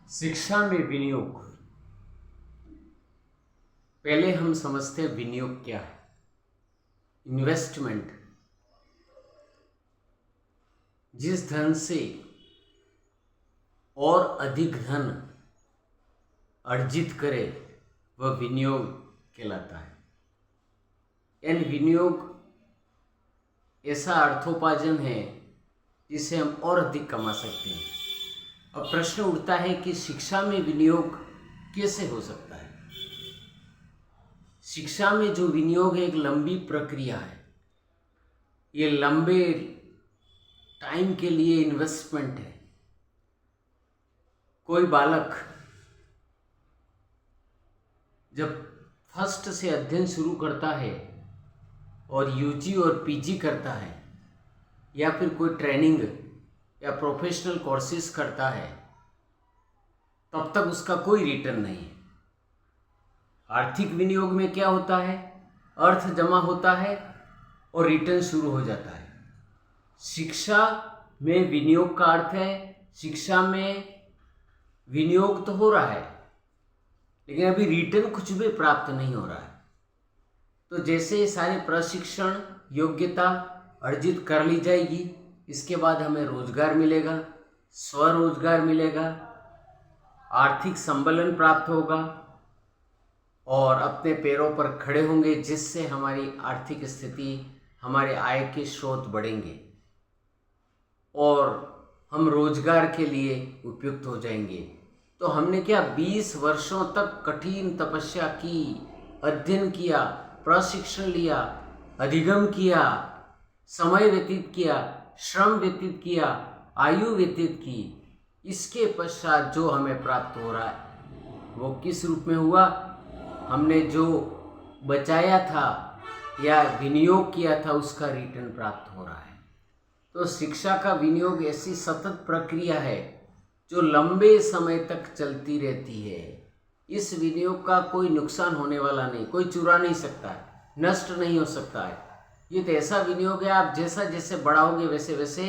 शिक्षा में विनियोग। पहले हम समझते हैं विनियोग क्या है। इन्वेस्टमेंट, जिस धन से और अधिक धन अर्जित करे वह विनियोग कहलाता है। यानी विनियोग ऐसा अर्थोपार्जन है जिससे हम और अधिक कमा सकते हैं। अब प्रश्न उठता है कि शिक्षा में विनियोग कैसे हो सकता है। शिक्षा में जो विनियोग है एक लंबी प्रक्रिया है। ये लंबे टाइम के लिए इन्वेस्टमेंट है। कोई बालक जब फर्स्ट से अध्ययन शुरू करता है और यूजी और पीजी करता है या फिर कोई ट्रेनिंग या प्रोफेशनल कोर्सेज करता है, तब तक उसका कोई रिटर्न नहीं है। आर्थिक विनियोग में क्या होता है, अर्थ जमा होता है और रिटर्न शुरू हो जाता है। शिक्षा में विनियोग का अर्थ है शिक्षा में विनियोग तो हो रहा है लेकिन अभी रिटर्न कुछ भी प्राप्त नहीं हो रहा है। तो जैसे सारे प्रशिक्षण योग्यता अर्जित कर ली जाएगी, इसके बाद हमें रोजगार मिलेगा, स्वरोजगार मिलेगा, आर्थिक संबलन प्राप्त होगा और अपने पैरों पर खड़े होंगे, जिससे हमारी आर्थिक स्थिति, हमारे आय के स्रोत बढ़ेंगे और हम रोजगार के लिए उपयुक्त हो जाएंगे। तो हमने क्या 20 वर्षों तक कठिन तपस्या की, अध्ययन किया, प्रशिक्षण लिया, अधिगम किया, समय व्यतीत किया, श्रम व्यतीत किया, आयु व्यतीत की, इसके पश्चात जो हमें प्राप्त हो रहा है वो किस रूप में हुआ? हमने जो बचाया था या विनियोग किया था उसका रिटर्न प्राप्त हो रहा है। तो शिक्षा का विनियोग ऐसी सतत प्रक्रिया है जो लंबे समय तक चलती रहती है। इस विनियोग का कोई नुकसान होने वाला नहीं, कोई चुरा नहीं सकता है, नष्ट नहीं हो सकता है। ये तो ऐसा विनियोग है, आप जैसा जैसे बढ़ाओगे वैसे वैसे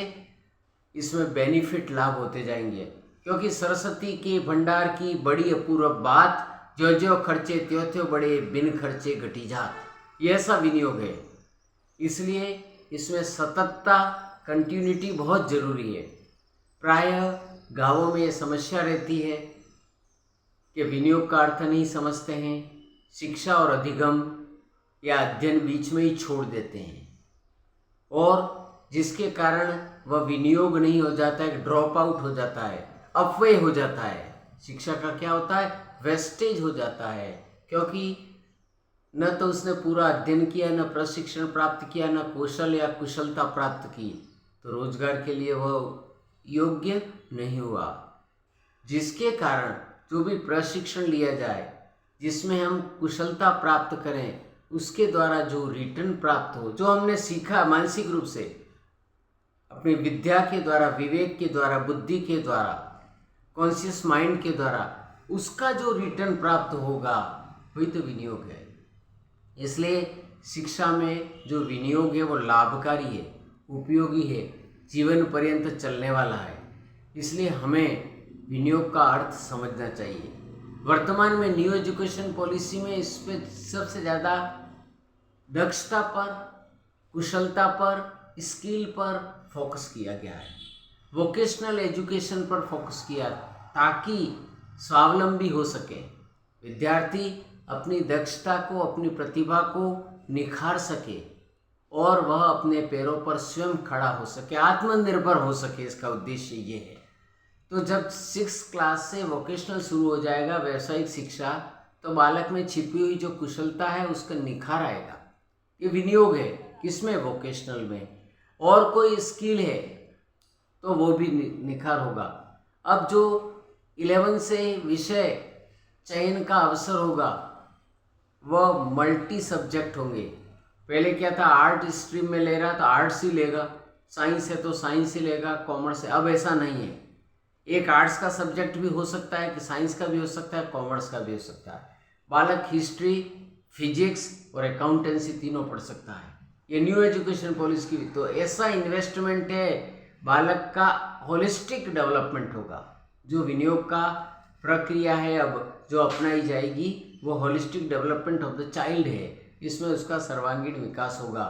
इसमें बेनिफिट लाभ होते जाएंगे। क्योंकि सरस्वती के भंडार की बड़ी अपूर्व बात, जो जो खर्चे त्यों त्यों बड़े, बिन खर्चे घटी जात, ये ऐसा विनियोग है। इसलिए इसमें सततता, कंटिन्यूटी बहुत जरूरी है। प्रायः गांवों में ये समस्या रहती है कि विनियोग का अर्थ नहीं समझते हैं, शिक्षा और अधिगम या अध्ययन बीच में ही छोड़ देते हैं और जिसके कारण वह विनियोग नहीं हो जाता है, ड्रॉप आउट हो जाता है, अपव्यय हो जाता है। शिक्षा का क्या होता है? वेस्टेज हो जाता है, क्योंकि न तो उसने पूरा अध्ययन किया, न प्रशिक्षण प्राप्त किया, न कौशल या कुशलता प्राप्त की, तो रोजगार के लिए वह योग्य नहीं हुआ। जिसके कारण जो भी प्रशिक्षण लिया जाए, जिसमें हम कुशलता प्राप्त करें, उसके द्वारा जो रिटर्न प्राप्त हो, जो हमने सीखा मानसिक रूप से, अपनी विद्या के द्वारा, विवेक के द्वारा, बुद्धि के द्वारा, कॉन्शियस माइंड के द्वारा, उसका जो रिटर्न प्राप्त होगा वही तो विनियोग है। इसलिए शिक्षा में जो विनियोग है वो लाभकारी है, उपयोगी है, जीवन पर्यंत चलने वाला है। इसलिए हमें विनियोग का अर्थ समझना चाहिए। वर्तमान में न्यू एजुकेशन पॉलिसी में इस पर सबसे ज़्यादा दक्षता पर, कुशलता पर, स्किल पर फोकस किया गया है। वोकेशनल एजुकेशन पर फोकस किया ताकि स्वावलंबी हो सके, विद्यार्थी अपनी दक्षता को, अपनी प्रतिभा को निखार सके और वह अपने पैरों पर स्वयं खड़ा हो सके, आत्मनिर्भर हो सके। इसका उद्देश्य ये है। तो जब 6th क्लास से वोकेशनल शुरू हो जाएगा, व्यावसायिक शिक्षा, तो बालक में छिपी हुई जो कुशलता है उसका निखार आएगा। ये विनियोग है। किसमें? वोकेशनल में। और कोई स्किल है तो वो भी निखार होगा। अब जो 11 से विषय चयन का अवसर होगा वह मल्टी सब्जेक्ट होंगे। पहले क्या था, आर्ट स्ट्रीम में ले रहा तो आर्ट्स ही लेगा, साइंस है तो साइंस ही लेगा, कॉमर्स है। अब ऐसा नहीं है। एक आर्ट्स का सब्जेक्ट भी हो सकता है, कि साइंस का भी हो सकता है, कॉमर्स का भी हो सकता है। बालक हिस्ट्री, फिजिक्स और अकाउंटेंसी तीनों पढ़ सकता है। ये न्यू एजुकेशन पॉलिसी की तो ऐसा इन्वेस्टमेंट है, बालक का होलिस्टिक डेवलपमेंट होगा। जो विनियोग का प्रक्रिया है अब जो अपनाई जाएगी वो holistic development of the child है। इसमें उसका सर्वांगीण विकास होगा,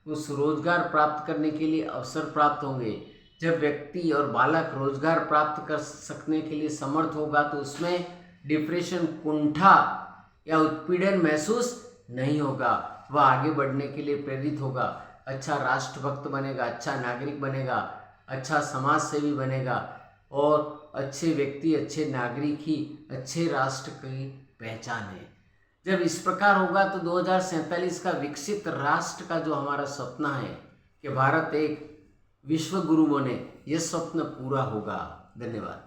उस रोजगार प्राप्त करने के लिए अवसर प्राप्त होंगे। जब व्यक्ति और बालक रोजगार प्राप्त कर सकने के लिए समर्थ होगा तो उसमें डिप्रेशन, कुंठा या उत्पीड़न महसूस नहीं होगा। वह आगे बढ़ने के लिए प्रेरित होगा, अच्छा राष्ट्रभक्त बनेगा, अच्छा नागरिक बनेगा, अच्छा समाज सेवी बनेगा और अच्छे व्यक्ति, अच्छे नागरिक ही अच्छे राष्ट्र की पहचान है। जब इस प्रकार होगा तो 2047 का विकसित राष्ट्र का जो हमारा सपना है कि भारत एक विश्व गुरु बने, यह स्वप्न पूरा होगा। धन्यवाद।